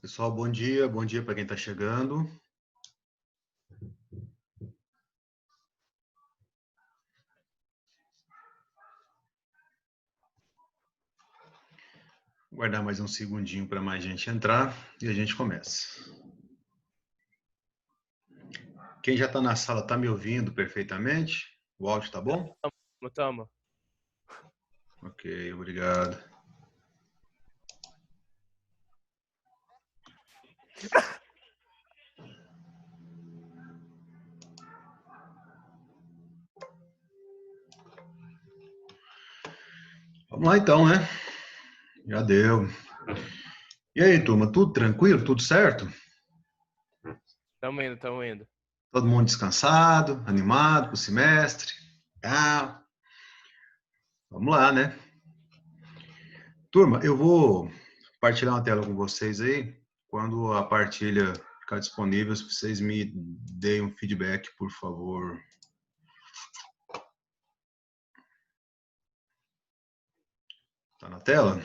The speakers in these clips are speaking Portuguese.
Pessoal, bom dia para quem está chegando. Vou guardar mais um segundinho para mais gente entrar e a gente começa. Quem já está na sala está me ouvindo perfeitamente? O áudio está bom? Tamo. Ok, obrigado. Vamos lá então, né? Já deu. E aí, turma, tudo tranquilo? Tudo certo? Tamo indo. Todo mundo descansado, animado para o semestre? Ah, vamos lá, né? Turma, eu vou partilhar uma tela com vocês aí. Quando a partilha ficar disponível, se vocês me deem um feedback, por favor. Tá na tela?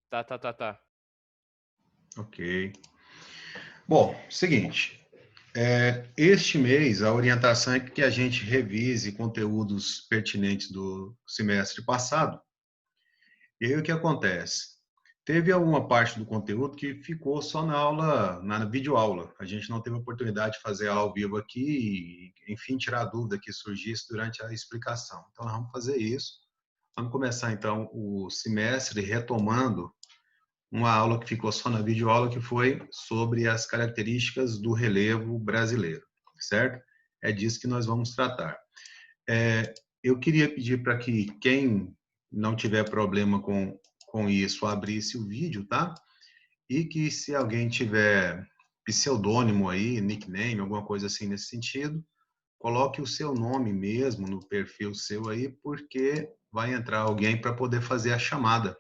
Tá. Ok. Bom, seguinte. Este mês, a orientação é que a gente revise conteúdos pertinentes do semestre passado. E aí o que acontece? Teve alguma parte do conteúdo que ficou só na aula, na videoaula. A gente não teve a oportunidade de fazer ela ao vivo aqui e, enfim, tirar a dúvida que surgisse durante a explicação. Então, nós vamos fazer isso. Vamos começar, então, o semestre retomando uma aula que ficou só na videoaula, que foi sobre as características do relevo brasileiro, certo? É disso que nós vamos tratar. Eu queria pedir para que quem não tiver problema com isso, abrisse o vídeo, tá? E que se alguém tiver pseudônimo aí, nickname, alguma coisa assim nesse sentido, coloque o seu nome mesmo no perfil seu aí, porque vai entrar alguém para poder fazer a chamada.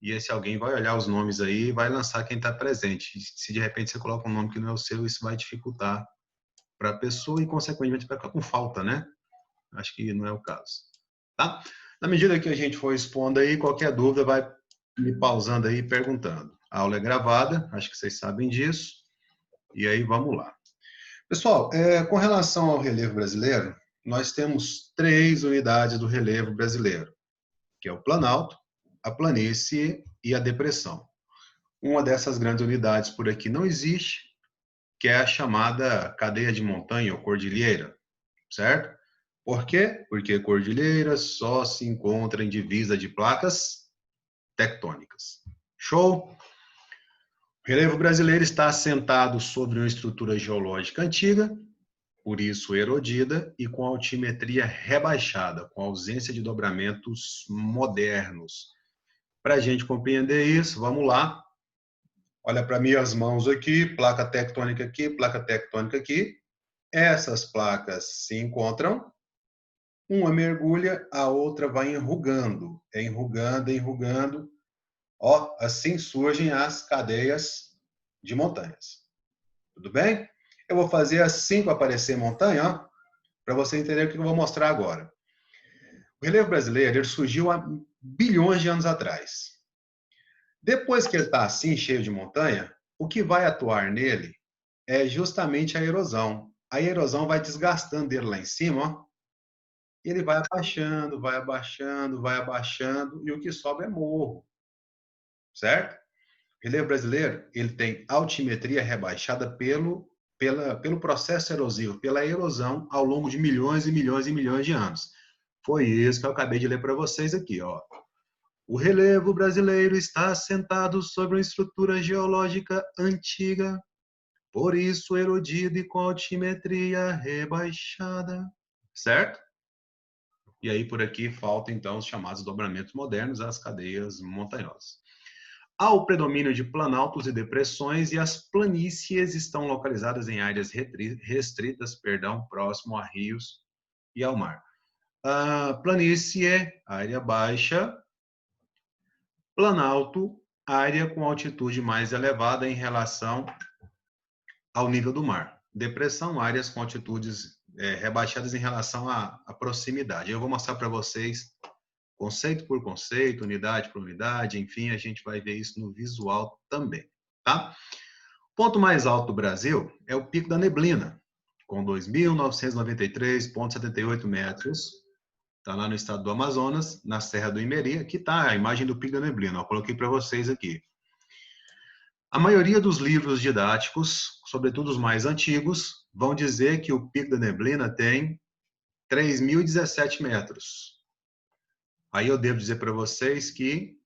E esse alguém vai olhar os nomes aí e vai lançar quem está presente. Se de repente você coloca um nome que não é o seu, isso vai dificultar para a pessoa e, consequentemente, vai ficar com falta, né? Acho que não é o caso. Tá? Na medida que a gente for expondo aí, qualquer dúvida vai me pausando aí e perguntando. A aula é gravada, acho que vocês sabem disso. E aí, vamos lá. Pessoal, com relação ao relevo brasileiro, nós temos 3 unidades do relevo brasileiro, que é o Planalto, a Planície e a Depressão. Uma dessas grandes unidades por aqui não existe, que é a chamada cadeia de montanha ou cordilheira, certo? Por quê? Porque cordilheira só se encontra em divisa de placas tectônicas. Show? O relevo brasileiro está assentado sobre uma estrutura geológica antiga, por isso erodida, e com altimetria rebaixada, com ausência de dobramentos modernos. Para a gente compreender isso, vamos lá. Olha para minhas mãos aqui, placa tectônica aqui, placa tectônica aqui. Essas placas se encontram, uma mergulha, a outra vai enrugando, enrugando, enrugando. Ó, assim surgem as cadeias de montanhas. Tudo bem? Eu vou fazer as 5 aparecer montanha, para você entender o que eu vou mostrar agora. O relevo brasileiro ele surgiu há bilhões de anos atrás. Depois que ele está assim, cheio de montanha, o que vai atuar nele é justamente a erosão. A erosão vai desgastando ele lá em cima, ó, e ele vai abaixando, vai abaixando, vai abaixando, e o que sobra é morro, certo? O relevo brasileiro ele tem altimetria rebaixada pelo processo erosivo, pela erosão ao longo de milhões e milhões e milhões de anos. Foi isso que eu acabei de ler para vocês aqui, ó. O relevo brasileiro está assentado sobre uma estrutura geológica antiga, por isso erodido e com altimetria rebaixada, certo? E aí por aqui faltam então os chamados dobramentos modernos, as cadeias montanhosas. Há o predomínio de planaltos e depressões e as planícies estão localizadas em áreas restritas, próximo a rios e ao mar. A planície, área baixa, planalto, área com altitude mais elevada em relação ao nível do mar. Depressão, áreas com altitudes rebaixadas em relação à proximidade. Eu vou mostrar para vocês Conceito por conceito, unidade por unidade, enfim, a gente vai ver isso no visual também, tá? O ponto mais alto do Brasil é o Pico da Neblina, com 2.993,78 metros. Está lá no estado do Amazonas, na Serra do Imerê. Aqui está a imagem do Pico da Neblina. Eu coloquei para vocês aqui. A maioria dos livros didáticos, sobretudo os mais antigos, vão dizer que o Pico da Neblina tem 3.017 metros. Aí eu devo dizer para vocês que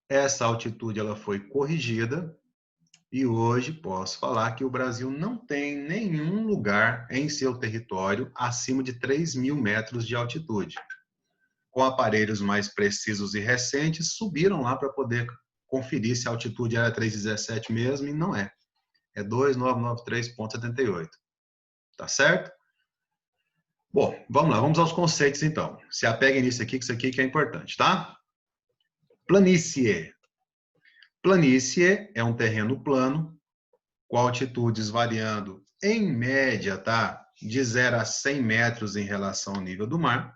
essa altitude ela foi corrigida e hoje posso falar que o Brasil não tem nenhum lugar em seu território acima de 3.000 metros de altitude. Com aparelhos mais precisos e recentes, subiram lá para poder conferir se a altitude era 317 mesmo, e não é. É 2.993,78. Tá certo? Bom, vamos lá, vamos aos conceitos então. Se apeguem nisso aqui, que isso aqui que é importante, tá? Planície. Planície é um terreno plano, com altitudes variando em média, tá? De 0 a 100 metros em relação ao nível do mar.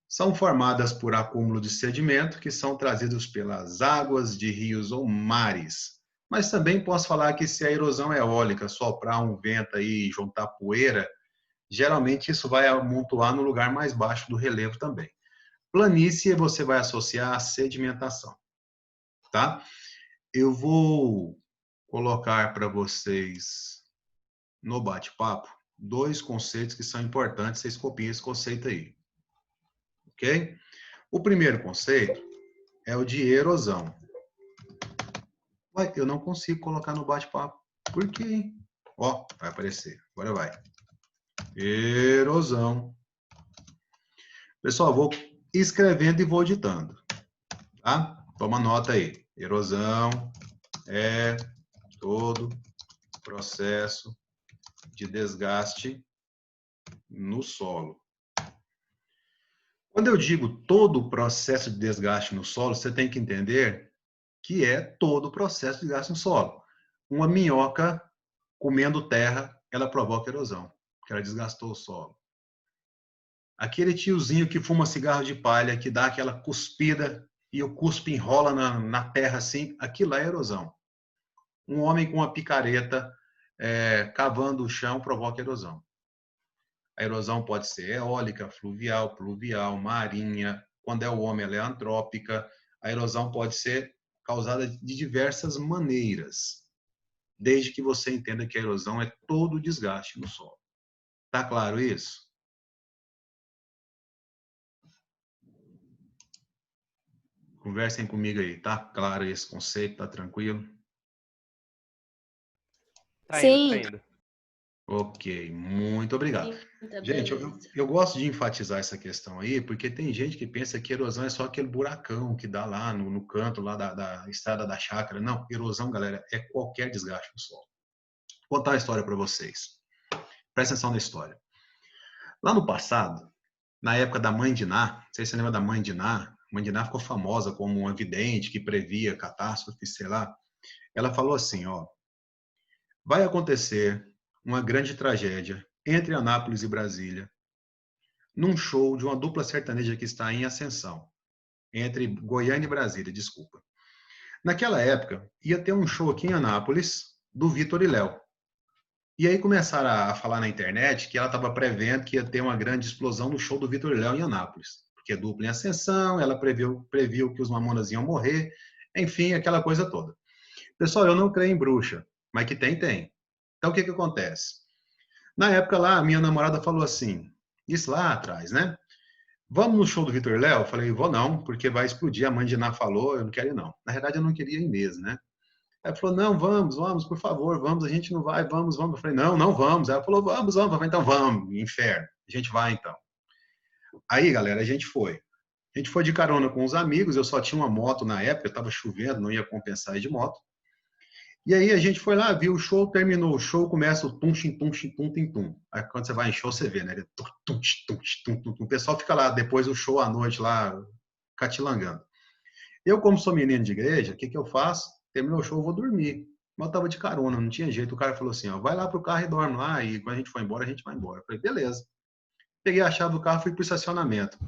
São formadas por acúmulo de sedimento que são trazidos pelas águas de rios ou mares. Mas também posso falar que se a erosão eólica soprar um vento aí e juntar poeira, geralmente isso vai amontoar no lugar mais baixo do relevo também. Planície você vai associar a sedimentação, tá? Eu vou colocar para vocês no bate-papo 2 conceitos que são importantes, vocês copiem esse conceito aí, ok? O primeiro conceito é o de erosão. Ué, eu não consigo colocar no bate-papo. Por quê? Ó, vai aparecer. Agora vai. Erosão. Pessoal, vou escrevendo e vou ditando. Tá? Toma nota aí. Erosão é todo processo de desgaste no solo. Quando eu digo todo o processo de desgaste no solo, você tem que entender que é todo o processo de desgaste no solo. Uma minhoca comendo terra, ela provoca erosão, porque ela desgastou o solo. Aquele tiozinho que fuma cigarro de palha, que dá aquela cuspida e o cuspe enrola na terra assim, aquilo lá é erosão. Um homem com uma picareta cavando o chão provoca erosão. A erosão pode ser eólica, fluvial, pluvial, marinha. Quando é o homem, ela é antrópica. A erosão pode ser causada de diversas maneiras, desde que você entenda que a erosão é todo o desgaste no solo. Tá claro isso? Conversem comigo aí, tá claro esse conceito? Tá tranquilo? Tá indo, tá Sim. indo. Ok, muito obrigado. Sim, tá Gente, beleza. eu gosto de enfatizar essa questão aí, porque tem gente que pensa que erosão é só aquele buracão que dá lá no canto lá da estrada da chácara. Não, erosão, galera, é qualquer desgaste no solo. Vou contar a história para vocês. Presta atenção na história. Lá no passado, na época da Mãe de Ná, não sei se você lembra da Mãe de Ná, a Mãe de Ná ficou famosa como uma vidente que previa catástrofes, sei lá. Ela falou assim, ó, vai acontecer uma grande tragédia entre Anápolis e Brasília, num show de uma dupla sertaneja que está em ascensão, entre Goiânia e Brasília, desculpa. Naquela época, ia ter um show aqui em Anápolis, do Vitor e Léo. E aí começaram a falar na internet que ela estava prevendo que ia ter uma grande explosão no show do Vitor e Léo em Anápolis. Porque é dupla em ascensão, ela previu que os Mamonas iam morrer, enfim, aquela coisa toda. Pessoal, eu não creio em bruxa, mas que tem, tem. Então, o que acontece? Na época lá, a minha namorada falou assim, isso lá atrás, né? Vamos no show do Vitor e Léo? Eu falei, vou não, porque vai explodir. A mãe de Ná falou, eu não quero ir não. Na verdade, eu não queria ir mesmo, né? Ela falou, não, vamos, por favor, vamos, a gente não vai, vamos. Eu falei, não, vamos. Ela falou, vamos. Eu falei, então vamos, inferno. A gente vai, então. Aí, galera, a gente foi. A gente foi de carona com os amigos, eu só tinha uma moto na época, estava chovendo, não ia compensar ir de moto. E aí a gente foi lá, viu o show, terminou o show, começa o tum, xim, tum, xim, tum, tim, tum. Aí quando você vai em show, você vê, né? Tum, tum, tum, tum, tum, tum. O pessoal fica lá, depois do show à noite, lá, catilangando. Eu, como sou menino de igreja, o que eu faço? Terminou o show, eu vou dormir. Mas eu tava de carona, não tinha jeito. O cara falou assim, ó, vai lá pro carro e dorme lá, e quando a gente for embora, a gente vai embora. Eu falei, beleza. Peguei a chave do carro, fui pro estacionamento.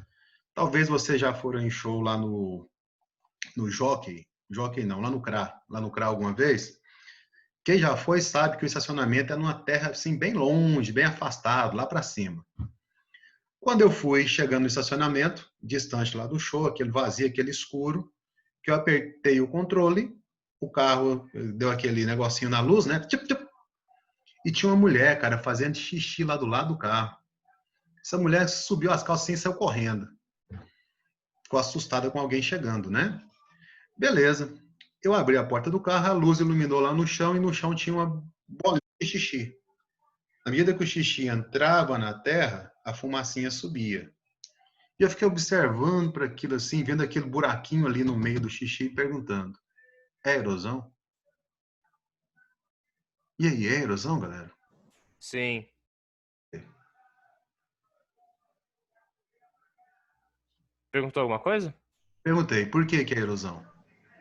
Talvez vocês já foram em show lá no Jockey. Jockey não, lá no CRA. Lá no CRA alguma vez. Quem já foi sabe que o estacionamento é numa terra assim bem longe, bem afastado, lá para cima. Quando eu fui chegando no estacionamento, distante lá do show, aquele vazio, aquele escuro, que eu apertei o controle, o carro deu aquele negocinho na luz, né? Tchup, tchup, e tinha uma mulher, cara, fazendo xixi lá do lado do carro. Essa mulher subiu as calcinhas e saiu correndo. Ficou assustada com alguém chegando, né? Beleza. Eu abri a porta do carro, a luz iluminou lá no chão e no chão tinha uma bolinha de xixi. À medida que o xixi entrava na terra, a fumacinha subia. E eu fiquei observando para aquilo assim, vendo aquele buraquinho ali no meio do xixi e perguntando: é erosão? E aí, é erosão, galera? Sim. Perguntou alguma coisa? Perguntei, por que que é erosão?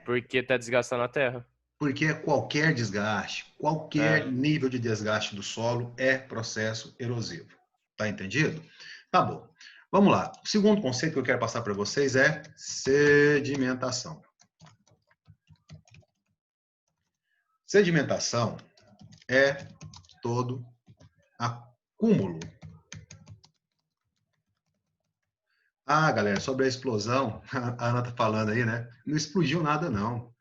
Porque tá desgastando a terra. Porque qualquer desgaste, qualquer É. nível de desgaste do solo é processo erosivo. Tá entendido? Tá bom. Vamos lá. O segundo conceito que eu quero passar para vocês é sedimentação. Sedimentação é todo acúmulo. Ah, galera, sobre a explosão, a Ana tá falando aí, né? Não explodiu nada, não.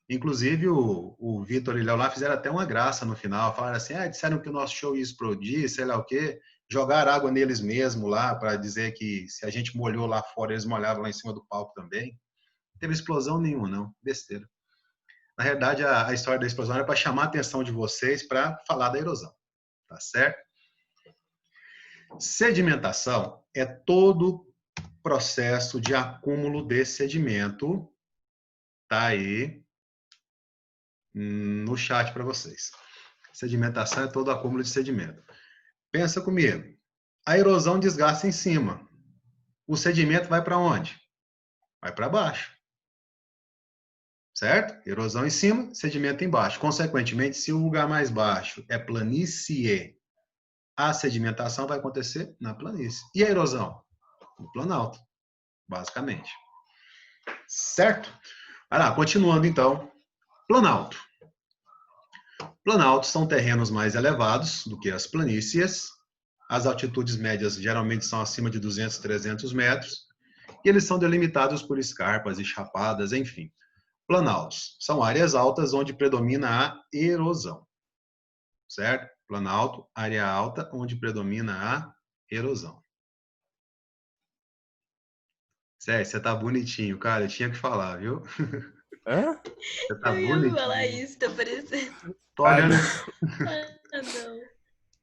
Inclusive, o Vitor e o Léo lá fizeram até uma graça no final. Falaram assim, disseram que o nosso show ia explodir, sei lá o quê. Jogaram água neles mesmo lá, para dizer que se a gente molhou lá fora, eles molhavam lá em cima do palco também. Não teve explosão nenhuma, não. Besteira. Na realidade, a história da explosão era para chamar a atenção de vocês para falar da erosão. Tá certo? Sedimentação é todo processo de acúmulo de sedimento. Tá aí no chat para vocês. Sedimentação é todo acúmulo de sedimento. Pensa comigo. A erosão desgasta em cima. O sedimento vai para onde? Vai para baixo. Certo? Erosão em cima, sedimento embaixo. Consequentemente, se o lugar mais baixo é planície, a sedimentação vai acontecer na planície. E a erosão? No planalto, basicamente. Certo? Vai lá, continuando então. Planalto. Planaltos são terrenos mais elevados do que as planícies. As altitudes médias geralmente são acima de 200, 300 metros. E eles são delimitados por escarpas e chapadas, enfim. Planaltos são áreas altas onde predomina a erosão. Certo? Planalto, área alta onde predomina a erosão. Sério, você tá bonitinho, cara. Eu tinha que falar, viu? Hã? Você tá Eu ia falar bonitinho. isso, tá parecendo. Tô Ah, olhando. não. Ah, não.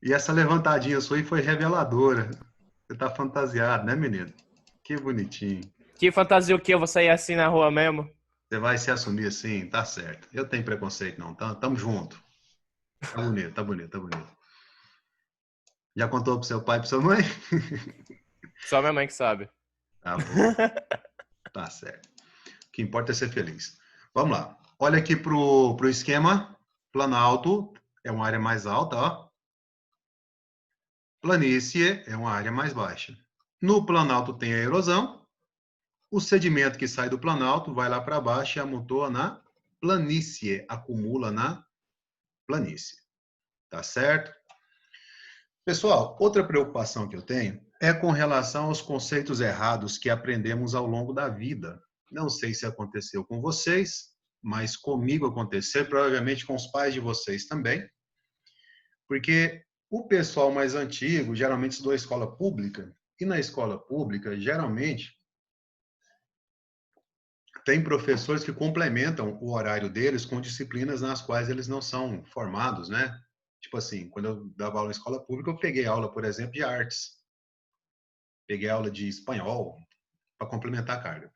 E essa levantadinha sua aí foi reveladora. Você tá fantasiado, né, menino? Que bonitinho. Que fantasia o que? Eu vou sair assim na rua mesmo? Você vai se assumir assim, tá certo. Eu tenho preconceito, não. Tamo junto. Tá bonito, tá bonito, tá bonito. Já contou pro seu pai e pra sua mãe? Só minha mãe que sabe. Tá bom, tá certo. O que importa é ser feliz. Vamos lá. Olha aqui pro esquema. Planalto é uma área mais alta, ó. Planície é uma área mais baixa. No planalto tem a erosão. O sedimento que sai do planalto vai lá para baixo e amontoa na planície, acumula na planície. Tá certo? Pessoal, outra preocupação que eu tenho é com relação aos conceitos errados que aprendemos ao longo da vida. Não sei se aconteceu com vocês, mas comigo aconteceu, provavelmente com os pais de vocês também, porque o pessoal mais antigo geralmente estudou a escola pública, e na escola pública, geralmente, tem professores que complementam o horário deles com disciplinas nas quais eles não são formados, né? Tipo assim, quando eu dava aula em escola pública, eu peguei aula, por exemplo, de artes. Peguei aula de espanhol para complementar a carga.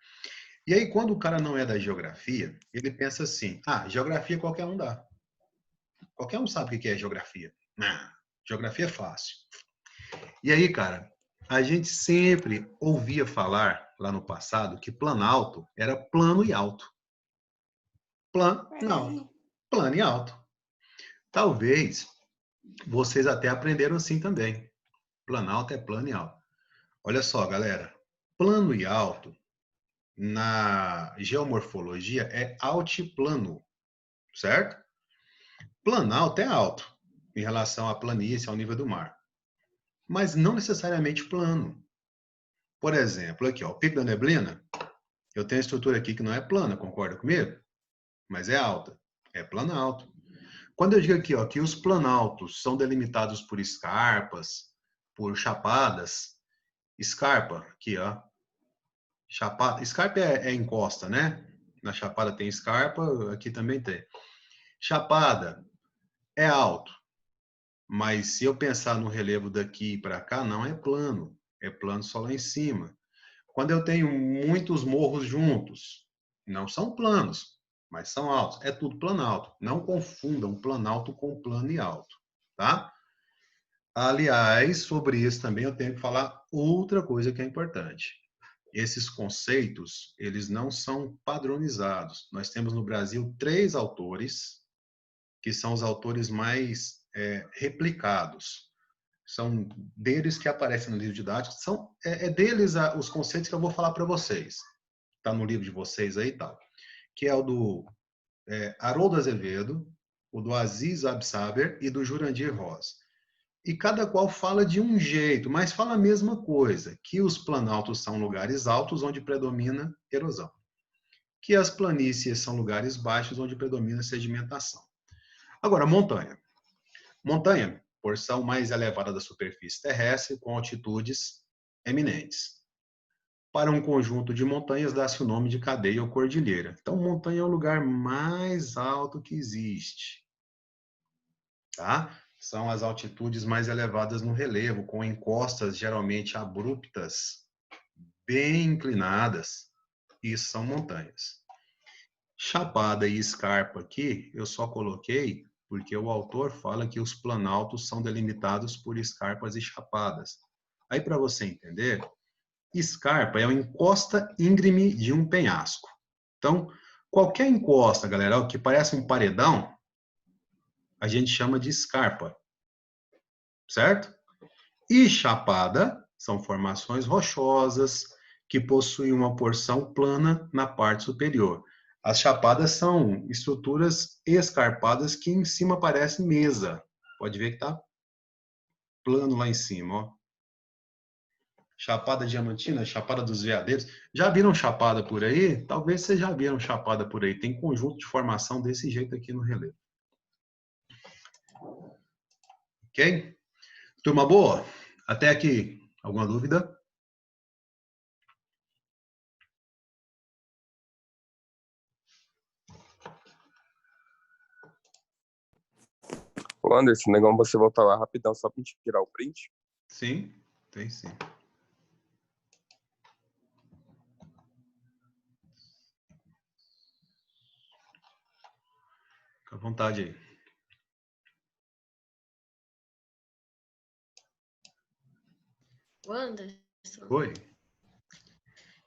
E aí, quando o cara não é da geografia, ele pensa assim, geografia qualquer um dá. Qualquer um sabe o que é geografia. Não, geografia é fácil. E aí, cara, a gente sempre ouvia falar, lá no passado, que planalto era plano e alto. Não, plano e alto. Talvez vocês até aprenderam assim também. Planalto é plano e alto. Olha só, galera. Plano e alto, na geomorfologia, é altiplano, certo? Planalto é alto, em relação à planície, ao nível do mar. Mas não necessariamente plano. Por exemplo, aqui, ó, o Pico da Neblina, eu tenho a estrutura aqui que não é plana, concorda comigo? Mas é alta. É planalto. Quando eu digo aqui, ó, que os planaltos são delimitados por escarpas, por chapadas, escarpa, aqui, ó, chapada, escarpa é encosta, né? Na chapada tem escarpa, aqui também tem. Chapada é alto, mas se eu pensar no relevo daqui para cá, não é plano só lá em cima. Quando eu tenho muitos morros juntos, não são planos, mas são altos. É tudo planalto. Não confundam planalto com plano e alto, tá? Aliás, sobre isso também eu tenho que falar outra coisa que é importante. Esses conceitos, eles não são padronizados. Nós temos no Brasil 3 autores, que são os autores mais replicados. São deles que aparecem no livro didático. É deles os conceitos que eu vou falar para vocês. Está no livro de vocês aí e tal. Que é o do Haroldo Azevedo, o do Aziz Absaber e do Jurandir Rosa. E cada qual fala de um jeito, mas fala a mesma coisa, que os planaltos são lugares altos onde predomina erosão, que as planícies são lugares baixos onde predomina sedimentação. Agora, montanha. Montanha, porção mais elevada da superfície terrestre, com altitudes eminentes. Para um conjunto de montanhas, dá-se o nome de cadeia ou cordilheira. Então, montanha é o lugar mais alto que existe. Tá? São as altitudes mais elevadas no relevo, com encostas geralmente abruptas, bem inclinadas. Isso são montanhas. Chapada e escarpa aqui, eu só coloquei porque o autor fala que os planaltos são delimitados por escarpas e chapadas. Aí, para você entender, escarpa é uma encosta íngreme de um penhasco. Então, qualquer encosta, galera, que parece um paredão, a gente chama de escarpa, certo? E chapada são formações rochosas que possuem uma porção plana na parte superior. As chapadas são estruturas escarpadas que em cima parece mesa. Pode ver que está plano lá em cima, ó. Chapada Diamantina, Chapada dos Veadeiros. Já viram chapada por aí? Talvez vocês já viram chapada por aí. Tem conjunto de formação desse jeito aqui no relevo. Ok? Turma boa? Até aqui. Alguma dúvida? Ô Anderson, negão, você voltar lá rapidão só pra gente tirar o print. Sim, tem sim. Fica à vontade aí. Wanderson, Oi?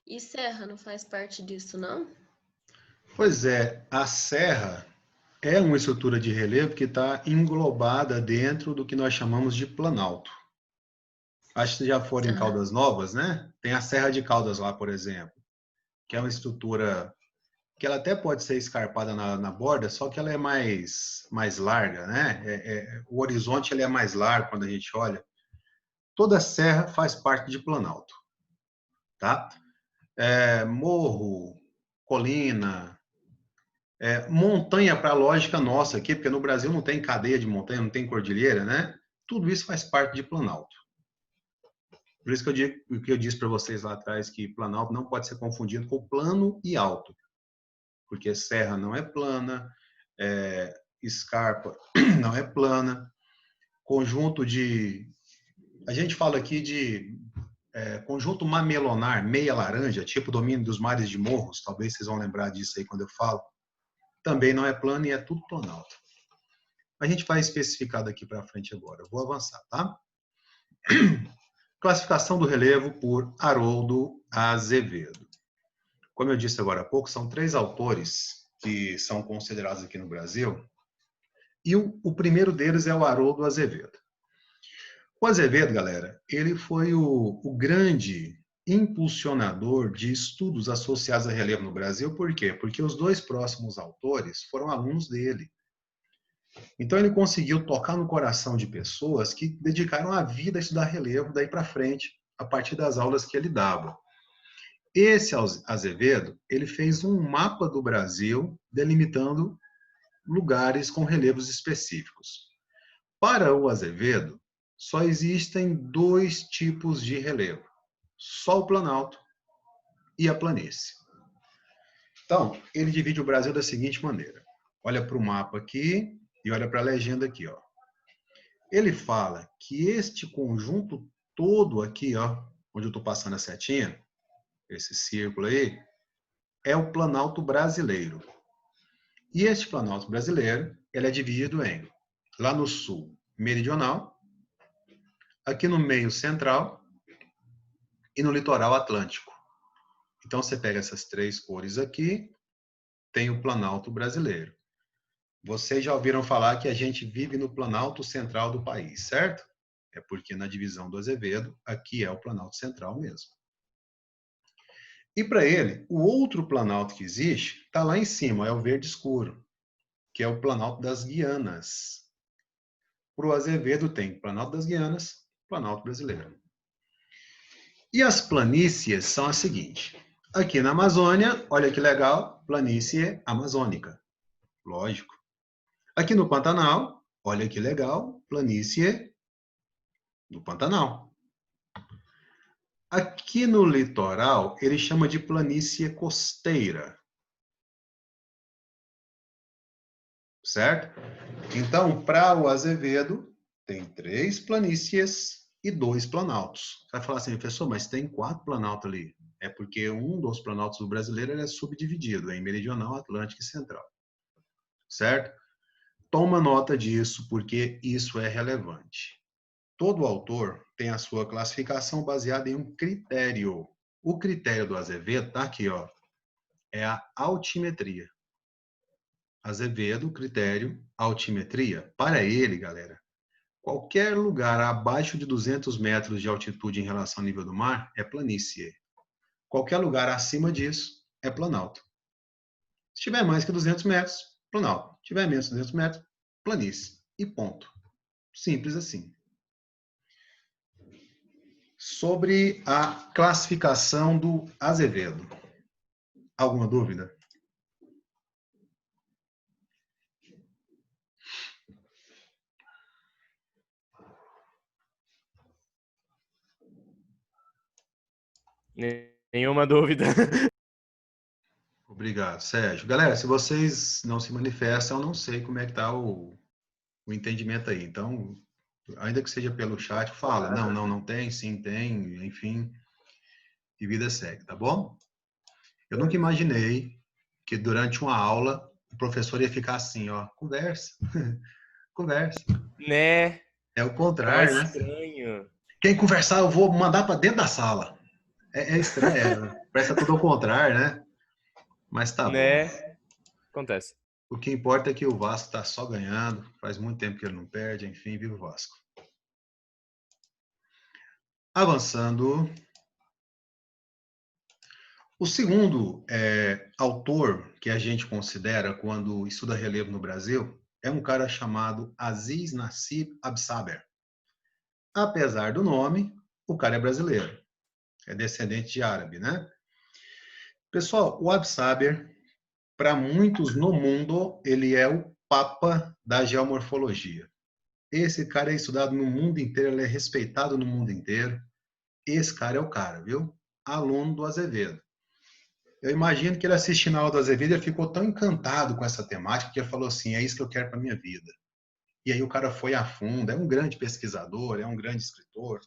e Serra não faz parte disso, não? Pois é, a serra é uma estrutura de relevo que está englobada dentro do que nós chamamos de planalto. Acho que vocês já foram em Aham. Caldas Novas, né? Tem a Serra de Caldas lá, por exemplo, que é uma estrutura que ela até pode ser escarpada na borda, só que ela é mais larga, né? O horizonte ele é mais largo quando a gente olha. Toda serra faz parte de planalto, tá? Morro, colina, montanha para a lógica nossa aqui, porque no Brasil não tem cadeia de montanha, não tem cordilheira, né? Tudo isso faz parte de planalto. Por isso que eu disse para vocês lá atrás que planalto não pode ser confundido com plano e alto, porque serra não é plana, escarpa não é plana, conjunto de... A gente fala aqui de conjunto mamelonar, meia laranja, tipo domínio dos mares de morros, talvez vocês vão lembrar disso aí quando eu falo, também não é plano e é tudo planalto. A gente vai especificar daqui para frente agora. Eu vou avançar, tá? Classificação do relevo por Haroldo Azevedo. Como eu disse agora há pouco, são 3 autores que são considerados aqui no Brasil. E o primeiro deles é o Haroldo Azevedo. O Azevedo, galera, ele foi o grande impulsionador de estudos associados a relevo no Brasil. Por quê? Porque os dois próximos autores foram alunos dele. Então ele conseguiu tocar no coração de pessoas que dedicaram a vida a estudar relevo daí para frente, a partir das aulas que ele dava. Esse Azevedo, ele fez um mapa do Brasil delimitando lugares com relevos específicos. Para o Azevedo, só existem dois tipos de relevo: só o planalto e a planície. Então, ele divide o Brasil da seguinte maneira. Olha para o mapa aqui e olha para a legenda aqui, ó. Ele fala que este conjunto todo aqui, ó, onde eu estou passando a setinha, esse círculo aí, é o Planalto Brasileiro. E este Planalto Brasileiro, ele é dividido em, lá no sul, meridional, aqui no meio, central, e no litoral atlântico. Então, você pega essas três cores aqui, tem o Planalto Brasileiro. Vocês já ouviram falar que a gente vive no Planalto Central do país, certo? É porque na divisão do Azevedo, aqui é o Planalto Central mesmo. E para ele, o outro Planalto que existe está lá em cima, é o verde escuro, que é o Planalto das Guianas. Para o Azevedo tem Planalto das Guianas, Planalto Brasileiro. E as planícies são as seguintes. Aqui na Amazônia, olha que legal, planície amazônica. Lógico. Aqui no Pantanal, olha que legal, planície do Pantanal. Aqui no litoral, ele chama de planície costeira. Certo? Então, para o Azevedo, tem 3 planícies e 2 planaltos. Você vai falar assim, professor, mas tem 4 planaltos ali. É porque um dos planaltos do brasileiro é subdividido em meridional, atlântico e central. Certo? Toma nota disso, porque isso é relevante. Todo autor tem a sua classificação baseada em um critério. O critério do Azevedo está aqui, ó, é a altimetria. Azevedo, critério, altimetria. Para ele, galera, qualquer lugar abaixo de 200 metros de altitude em relação ao nível do mar é planície. Qualquer lugar acima disso é planalto. Se tiver mais que 200 metros, planalto. Se tiver menos de 200 metros, planície. E ponto. Simples assim. Sobre a classificação do Azevedo. Alguma dúvida? Nenhuma dúvida. Obrigado, Sérgio. Galera, se vocês não se manifestam, eu não sei como é que está o entendimento aí. Então, ainda que seja pelo chat, fala. Não tem, sim tem, enfim. E vida segue, tá bom? Eu nunca imaginei que durante uma aula o professor ia ficar assim, ó, conversa, conversa. Né? É o É contrário, né? estranho. Quem conversar eu vou mandar para dentro da sala. É estranho, parece tudo ao contrário, né? Mas tá bom. Né? Acontece. O que importa é que o Vasco está só ganhando, faz muito tempo que ele não perde, enfim, viva o Vasco. Avançando. O segundo autor que a gente considera quando estuda relevo no Brasil é um cara chamado Aziz Nassib Absaber. Apesar do nome, o cara é brasileiro. É descendente de árabe, né? Pessoal, o Absaber, para muitos no mundo, ele é o papa da geomorfologia. Esse cara é estudado no mundo inteiro, ele é respeitado no mundo inteiro. Esse cara é o cara, viu? Aluno do Azevedo. Eu imagino que ele assistindo a aula do Azevedo, ele ficou tão encantado com essa temática que ele falou assim, é isso que eu quero para minha vida. E aí o cara foi a fundo, é um grande pesquisador, é um grande escritor.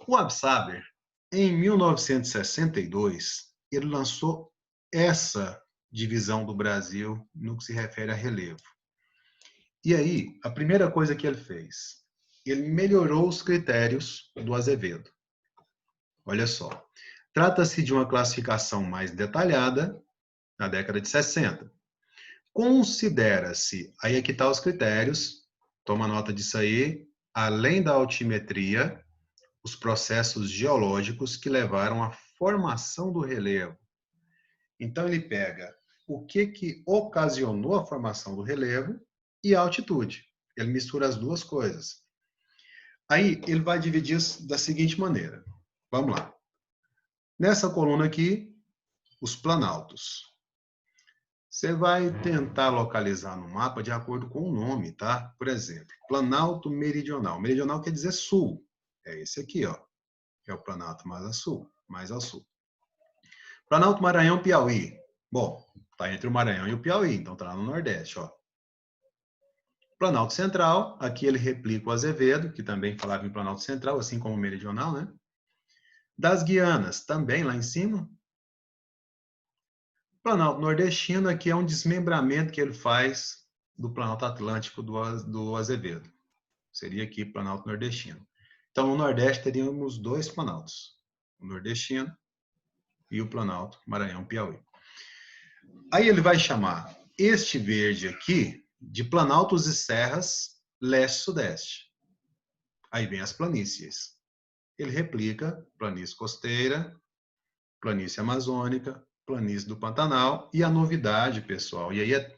O Absaber, em 1962, ele lançou essa divisão do Brasil no que se refere a relevo. E aí, a primeira coisa que ele fez, ele melhorou os critérios do Azevedo. Olha só, trata-se de uma classificação mais detalhada na década de 60. Considera-se, aí é que estão os critérios, toma nota disso aí, além da altimetria, os processos geológicos que levaram à formação do relevo. Então, ele pega o que ocasionou a formação do relevo e a altitude. Ele mistura as duas coisas. Aí, ele vai dividir da seguinte maneira. Vamos lá. Nessa coluna aqui, os planaltos. Você vai tentar localizar no mapa de acordo com o nome, tá? Por exemplo, Planalto Meridional. Meridional quer dizer sul. É esse aqui, ó. Que é o Planalto mais a sul, mais ao sul. Planalto Maranhão, Piauí. Bom, tá entre o Maranhão e o Piauí, então tá lá no Nordeste, ó. Planalto Central, aqui ele replica o Azevedo, que também falava em Planalto Central, assim como o Meridional, né? Das Guianas, também lá em cima. Planalto Nordestino, aqui é um desmembramento que ele faz do Planalto Atlântico do Azevedo. Seria aqui Planalto Nordestino. Então, no Nordeste teríamos dois Planaltos, o Nordestino e o Planalto Maranhão-Piauí. Aí ele vai chamar este verde aqui de Planaltos e Serras Leste-Sudeste. Aí vem as planícies. Ele replica planície costeira, planície amazônica, planície do Pantanal e a novidade, pessoal. E aí é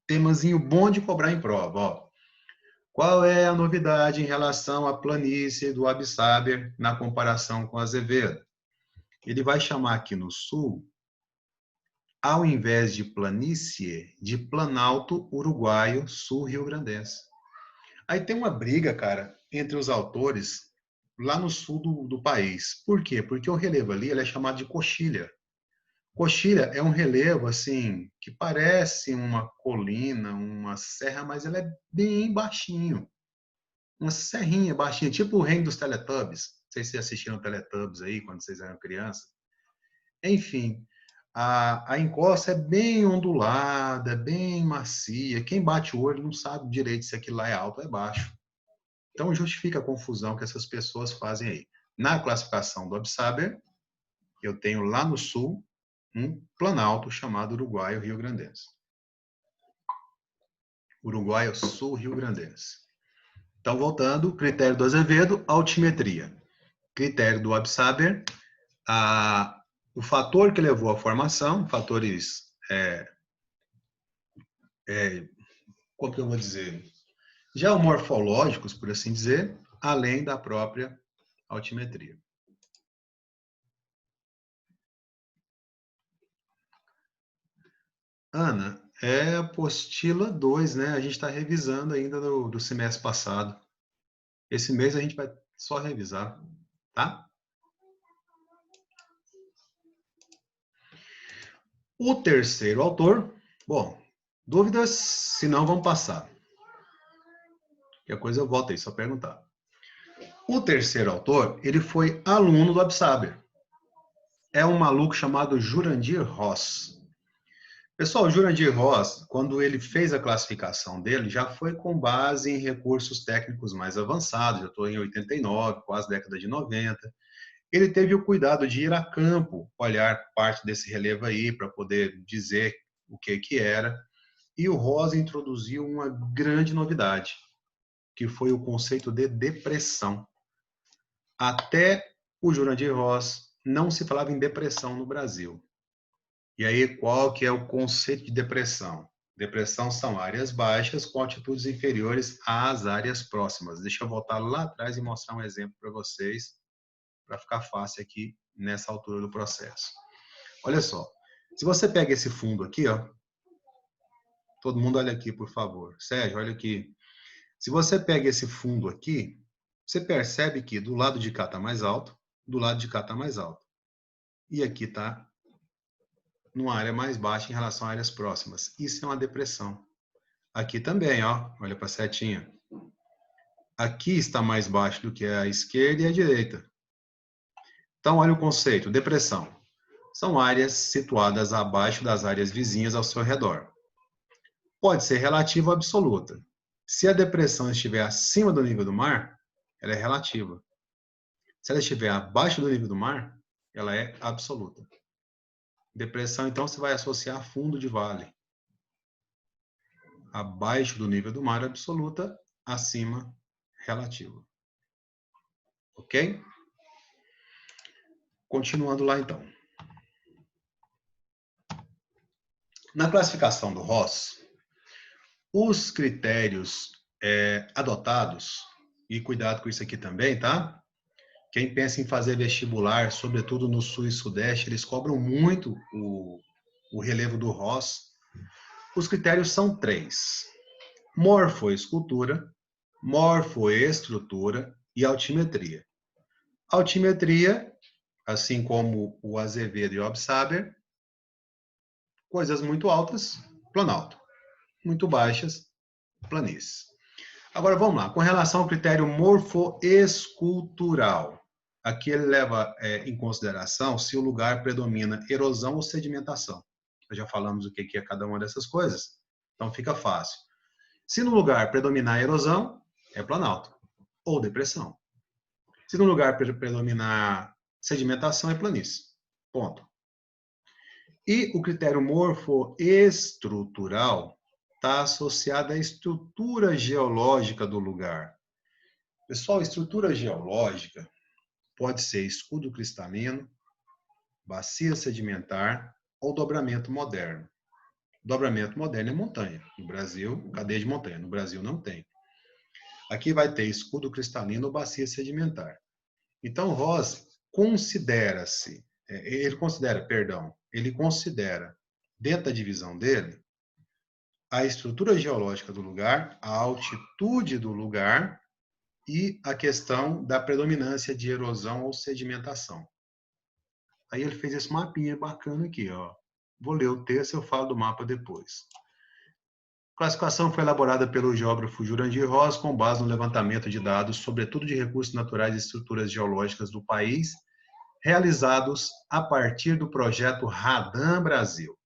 temazinho bom de cobrar em prova, ó. Qual é a novidade em relação à planície do Absaber na comparação com Azevedo? Ele vai chamar aqui no sul, ao invés de planície, de Planalto Uruguaio Sul-Rio-Grandense. Aí tem uma briga, cara, entre os autores lá no sul do país. Por quê? Porque o relevo ali ele é chamado de coxilha. Coxilha é um relevo, assim, que parece uma colina, uma serra, mas ele é bem baixinho. Uma serrinha baixinha, tipo o reino dos Teletubbies. Não sei se vocês assistiram Teletubbies aí, quando vocês eram crianças. Enfim, a encosta é bem ondulada, bem macia. Quem bate o olho não sabe direito se aquilo lá é alto ou é baixo. Então, justifica a confusão que essas pessoas fazem aí. Na classificação do Absaber, eu tenho lá no sul um planalto chamado Uruguaio Rio-Grandense. Uruguaio Sul-Rio-Grandense. Então, voltando, critério do Azevedo, altimetria. Critério do Absaber, o fator que levou à formação, fatores, como que eu vou dizer, geomorfológicos, por assim dizer, além da própria altimetria. Ana, é a apostila 2, né? A gente está revisando ainda do semestre passado. Esse mês a gente vai só revisar, tá? O terceiro autor, bom, dúvidas? Se não, vamos passar. Qualquer coisa eu volto aí, só perguntar. O terceiro autor, ele foi aluno do Absaber. É um maluco chamado Jurandir Ross. Pessoal, o Jurandir Ross, quando ele fez a classificação dele, já foi com base em recursos técnicos mais avançados, já estou em 89, quase década de 90. Ele teve o cuidado de ir a campo, olhar parte desse relevo aí para poder dizer o que era. E o Ross introduziu uma grande novidade, que foi o conceito de depressão. Até o Jurandir Ross não se falava em depressão no Brasil. E aí, qual que é o conceito de depressão? Depressão são áreas baixas com altitudes inferiores às áreas próximas. Deixa eu voltar lá atrás e mostrar um exemplo para vocês, para ficar fácil aqui nessa altura do processo. Olha só, se você pega esse fundo aqui, ó, todo mundo olha aqui, por favor. Sérgio, olha aqui. Se você pega esse fundo aqui, você percebe que do lado de cá está mais alto, do lado de cá está mais alto. E aqui está numa área mais baixa em relação a áreas próximas. Isso é uma depressão. Aqui também, ó, olha para a setinha. Aqui está mais baixo do que a esquerda e a direita. Então, olha o conceito, depressão. São áreas situadas abaixo das áreas vizinhas ao seu redor. Pode ser relativa ou absoluta. Se a depressão estiver acima do nível do mar, ela é relativa. Se ela estiver abaixo do nível do mar, ela é absoluta. Depressão, então, você vai associar fundo de vale. Abaixo do nível do mar, absoluta. Acima, relativa. Ok? Continuando lá, então. Na classificação do Ross, os critérios adotados, e cuidado com isso aqui também, tá? Quem pensa em fazer vestibular, sobretudo no Sul e Sudeste, eles cobram muito o relevo do Ross. Os critérios são 3. Morfoescultura, morfoestrutura e altimetria. Altimetria, assim como o Azevedo e o Absaber, coisas muito altas, planalto. Muito baixas, planície. Agora vamos lá, com relação ao critério morfoescultural. Aqui ele leva em consideração se o lugar predomina erosão ou sedimentação. Nós já falamos o que é cada uma dessas coisas, então fica fácil. Se no lugar predominar erosão, é planalto ou depressão. Se no lugar predominar sedimentação, é planície. Ponto. E o critério morfoestrutural está associado à estrutura geológica do lugar. Pessoal, estrutura geológica pode ser escudo cristalino, bacia sedimentar ou dobramento moderno. Dobramento moderno é montanha. No Brasil, cadeia de montanha. No Brasil não tem. Aqui vai ter escudo cristalino ou bacia sedimentar. Então, Ross ele considera, dentro da divisão dele, a estrutura geológica do lugar, a altitude do lugar e a questão da predominância de erosão ou sedimentação. Aí ele fez esse mapinha bacana aqui, ó. Vou ler o texto e eu falo do mapa depois. A classificação foi elaborada pelo geógrafo Jurandir Ross com base no levantamento de dados, sobretudo de recursos naturais e estruturas geológicas do país, realizados a partir do projeto Radam Brasil.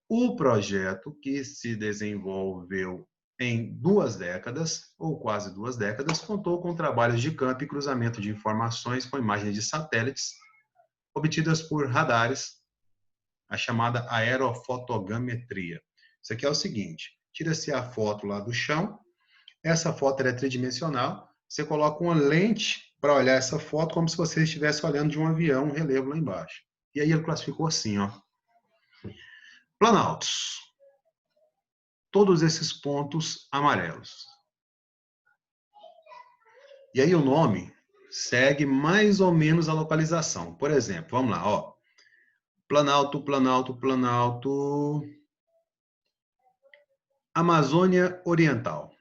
O projeto, que se desenvolveu em 2 décadas, ou quase 2 décadas, contou com trabalhos de campo e cruzamento de informações com imagens de satélites obtidas por radares, a chamada aerofotogrametria. Isso aqui é o seguinte, tira-se a foto lá do chão, essa foto é tridimensional, você coloca uma lente para olhar essa foto como se você estivesse olhando de um avião, um relevo lá embaixo. E aí ele classificou assim, ó. Planaltos. Todos esses pontos amarelos. E aí o nome segue mais ou menos a localização. Por exemplo, vamos lá, ó. Planalto, Planalto, Planalto. Amazônia Oriental.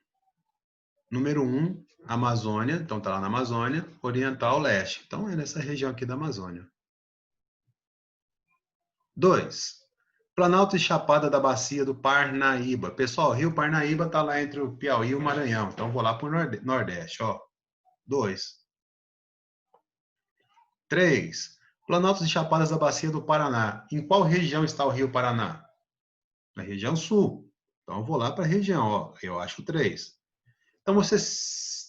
Número 1, Amazônia, então tá lá na Amazônia, Oriental, Leste. Então é nessa região aqui da Amazônia. 2, Planalto e Chapada da Bacia do Parnaíba. Pessoal, Rio Parnaíba está lá entre o Piauí e o Maranhão. Então, vou lá para o Nordeste. Ó. 2. 3. Planaltos e Chapadas da Bacia do Paraná. Em qual região está o Rio Paraná? Na região sul. Então, eu vou lá para a região. Ó. Eu acho 3. Então, você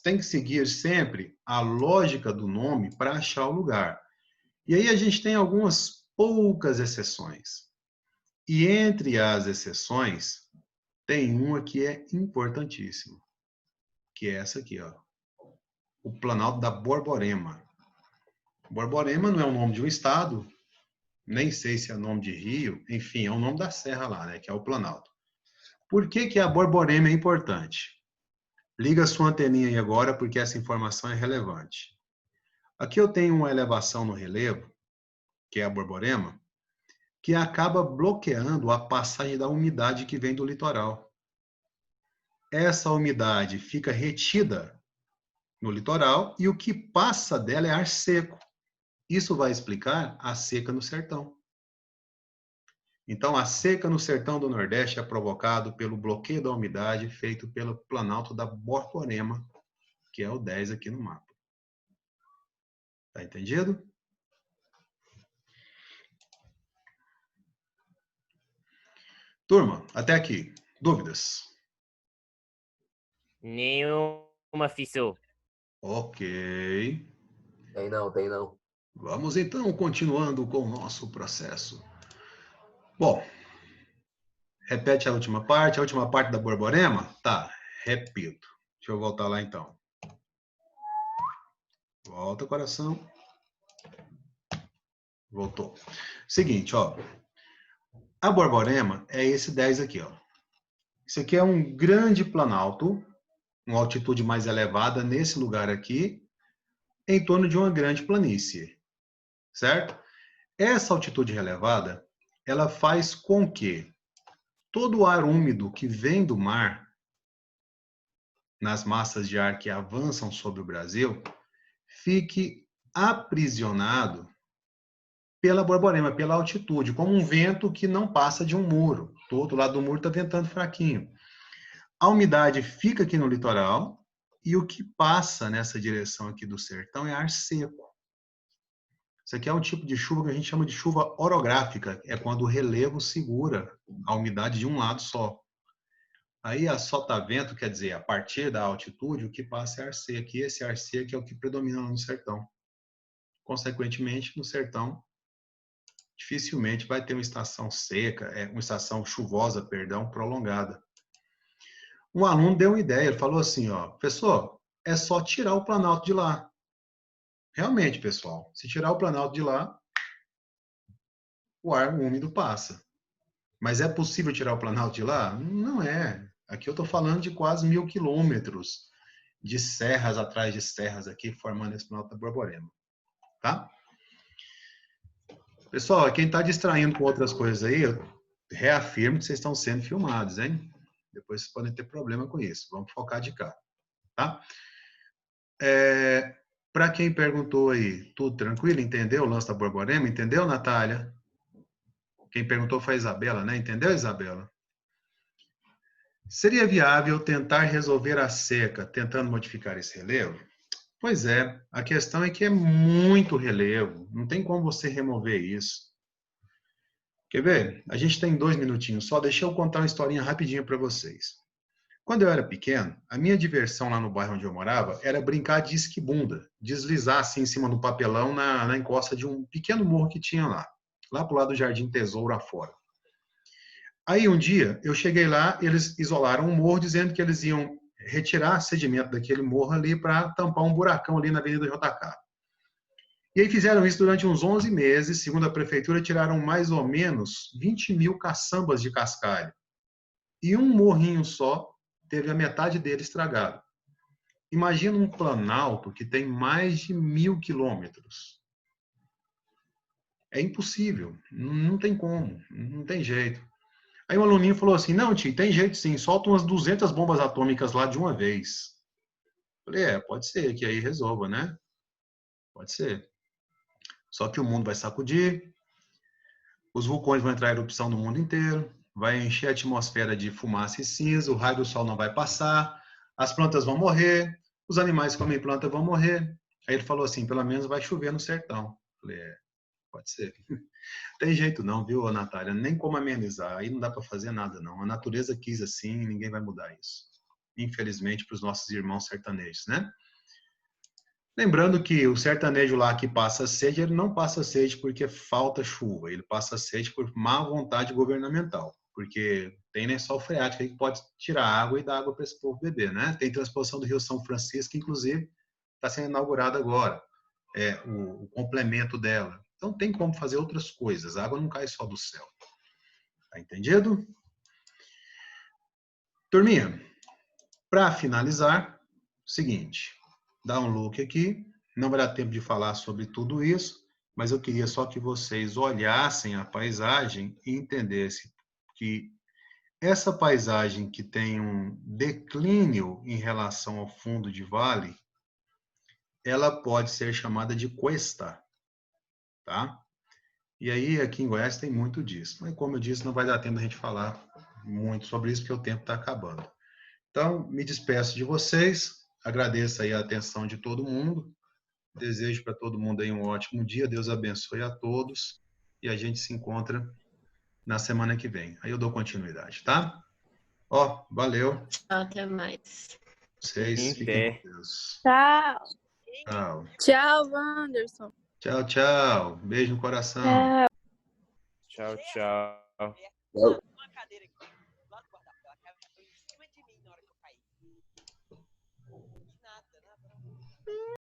tem que seguir sempre a lógica do nome para achar o lugar. E aí a gente tem algumas poucas exceções. E entre as exceções, tem uma que é importantíssima, que é essa aqui, ó. O Planalto da Borborema. Borborema não é o nome de um estado, nem sei se é nome de rio, enfim, é o nome da serra lá, né, que é o Planalto. Por que que a Borborema é importante? Liga a sua anteninha aí agora, porque essa informação é relevante. Aqui eu tenho uma elevação no relevo, que é a Borborema, que acaba bloqueando a passagem da umidade que vem do litoral. Essa umidade fica retida no litoral e o que passa dela é ar seco. Isso vai explicar a seca no sertão. Então, a seca no sertão do Nordeste é provocado pelo bloqueio da umidade feito pelo Planalto da Borborema, que é o 10 aqui no mapa. Tá entendido? Turma, até aqui. Dúvidas? Nenhuma, fissou. Ok. Tem não. Vamos então continuando com o nosso processo. Bom, repete a última parte da Borborema? Tá, repito. Deixa eu voltar lá então. Volta, coração. Voltou. Seguinte, ó. A Borborema é esse 10 aqui, ó. Isso aqui é um grande planalto, uma altitude mais elevada nesse lugar aqui, em torno de uma grande planície, certo? Essa altitude elevada, ela faz com que todo o ar úmido que vem do mar, nas massas de ar que avançam sobre o Brasil, fique aprisionado pela Borborema, pela altitude, como um vento que não passa de um muro. Do outro lado do muro está ventando fraquinho. A umidade fica aqui no litoral e o que passa nessa direção aqui do sertão é ar seco. Isso aqui é um tipo de chuva que a gente chama de chuva orográfica, é quando o relevo segura a umidade de um lado só. Aí a sotavento, quer dizer, a partir da altitude, o que passa é ar seco, e esse ar seco é o que predomina no sertão. Consequentemente, no sertão, dificilmente vai ter uma estação seca, uma estação chuvosa, perdão, prolongada. Um aluno deu uma ideia, ele falou assim, ó, professor, é só tirar o Planalto de lá. Realmente, pessoal, se tirar o Planalto de lá, o ar úmido passa. Mas é possível tirar o Planalto de lá? Não é. Aqui eu estou falando de quase 1.000 quilômetros de serras atrás de serras aqui, formando esse Planalto da Borborema. Tá? Pessoal, quem está distraindo com outras coisas aí, eu reafirmo que vocês estão sendo filmados, hein? Depois vocês podem ter problema com isso. Vamos focar de cá. Tá? Para quem perguntou aí, tudo tranquilo? Entendeu o lance da Borborema? Entendeu, Natália? Quem perguntou foi a Isabela, né? Entendeu, Isabela? Seria viável tentar resolver a seca tentando modificar esse relevo? Pois é, a questão é que é muito relevo, não tem como você remover isso. Quer ver? A gente tem 2 minutinhos só, deixa eu contar uma historinha rapidinho para vocês. Quando eu era pequeno, a minha diversão lá no bairro onde eu morava era brincar de esquibunda, deslizar assim em cima do papelão na encosta de um pequeno morro que tinha lá pro lado do Jardim Tesouro afora. Aí um dia eu cheguei lá, eles isolaram um morro dizendo que eles iam retirar sedimento daquele morro ali para tampar um buracão ali na Avenida JK. E aí fizeram isso durante uns 11 meses, segundo a prefeitura, tiraram mais ou menos 20.000 caçambas de cascalho. E um morrinho só teve a metade dele estragado. Imagina um planalto que tem mais de 1.000 quilômetros. É impossível, não tem como, não tem jeito. Aí um aluninho falou assim, não, tio, tem jeito sim, solta umas 200 bombas atômicas lá de uma vez. Falei, pode ser, que aí resolva, né? Pode ser. Só que o mundo vai sacudir, os vulcões vão entrar em erupção no mundo inteiro, vai encher a atmosfera de fumaça e cinza, o raio do sol não vai passar, as plantas vão morrer, os animais que comem planta vão morrer. Aí ele falou assim, pelo menos vai chover no sertão. Falei, pode ser. Tem jeito não, viu, Natália? Nem como amenizar. Aí não dá para fazer nada, não. A natureza quis assim, ninguém vai mudar isso. Infelizmente, para os nossos irmãos sertanejos, né? Lembrando que o sertanejo lá que passa sede, ele não passa sede porque falta chuva. Ele passa sede por má vontade governamental. Porque tem lençol freático aí que pode tirar água e dar água para esse povo beber, né? Tem transposição do Rio São Francisco, que inclusive está sendo inaugurada agora. O complemento dela. Então, tem como fazer outras coisas. A água não cai só do céu. Tá entendido? Turminha, para finalizar, seguinte. Dá um look aqui. Não vai dar tempo de falar sobre tudo isso, mas eu queria só que vocês olhassem a paisagem e entendessem que essa paisagem que tem um declínio em relação ao fundo de vale, ela pode ser chamada de cuesta. Tá? E aí, aqui em Goiás tem muito disso. Mas, como eu disse, não vai dar tempo a gente falar muito sobre isso, porque o tempo está acabando. Então, me despeço de vocês, agradeço aí a atenção de todo mundo, desejo para todo mundo aí um ótimo dia, Deus abençoe a todos, e a gente se encontra na semana que vem. Aí eu dou continuidade, tá? Ó, valeu. Até mais. Vocês fiquem com Deus. Tchau. Tchau. Tchau, Wanderson. Tchau, tchau. Beijo no coração. Tchau. Tchau, tchau. Eu-